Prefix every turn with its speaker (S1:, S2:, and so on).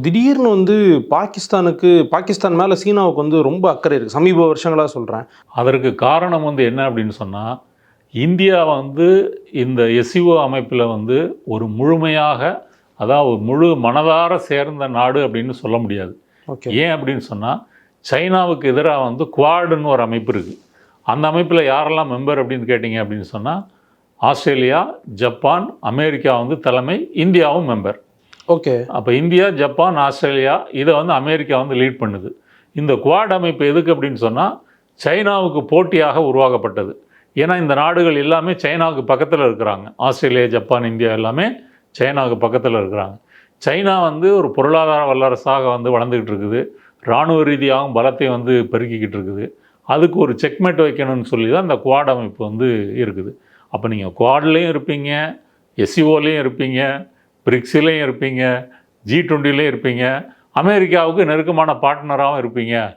S1: திடீர்னு வந்து பாகிஸ்தான் மேல சீனாவுக்கு வந்து ரொம்ப அக்கறை இருக்கு. சமீப வருஷங்களா சொல்றேன்.
S2: அதற்கு காரணம் வந்து என்ன அப்படின்னு சொன்னா, இந்தியா வந்து இந்த எஸ்சிஓ அமைப்பில வந்து ஒரு முழுமையாக, அதாவது ஒரு முழு மனதார சேர்ந்த நாடு அப்படின்னு சொல்ல முடியாது.
S1: ஓகே.
S2: ஏன் அப்படின்னு சொன்னா, சைனாவுக்கு எதிரா வந்து குவாடுன்னு ஒரு அமைப்பு இருக்கு. அந்த அமைப்பில யாரெல்லாம் மெம்பர் அப்படின்னு கேட்டீங்க அப்படின்னு சொன்னா, ஆஸ்திரேலியா, ஜப்பான், அமெரிக்கா வந்து தலைமை, இந்தியாவும் மெம்பர்.
S1: ஓகே.
S2: அப்ப இந்தியா, ஜப்பான், ஆஸ்திரேலியா இத வந்து அமெரிக்கா வந்து லீட் பண்ணுது. இந்த குவாட் அமைப்பு எதுக்கு அப்படின்னு சொன்னா, சைனாவுக்கு போட்டியாக உருவாக்கப்பட்டது. ஏன்னா, இந்த நாடுகள் எல்லாமே சைனாவுக்கு பக்கத்துல இருக்கிறாங்க. ஆஸ்திரேலியா, ஜப்பான், இந்தியா எல்லாமே சைனாவுக்கு பக்கத்துல இருக்கிறாங்க. சைனா வந்து ஒரு பொருளாதார வல்லரசாக வந்து வளர்ந்துகிட்டு இருக்குது. இராணுவ ரீதியாகவும் பலத்தை வந்து பெருக்கிக்கிட்டு இருக்குது. அதுக்கு ஒரு செக்மேட் வைக்கணும்னு சொல்லி தான் இந்த குவாட் அமைப்பு வந்து இருக்குது. அப்ப நீங்க குவாட்லயும் இருப்பீங்க, எஸ்சிஓலயும் இருப்பீங்க, பிரிக்ஸ்லயும் இருப்பீங்க, G20லயும் இருப்பீங்க, அமெரிக்காவுக்கு நெருக்கமான பார்ட்னராகவும் இருப்பீங்க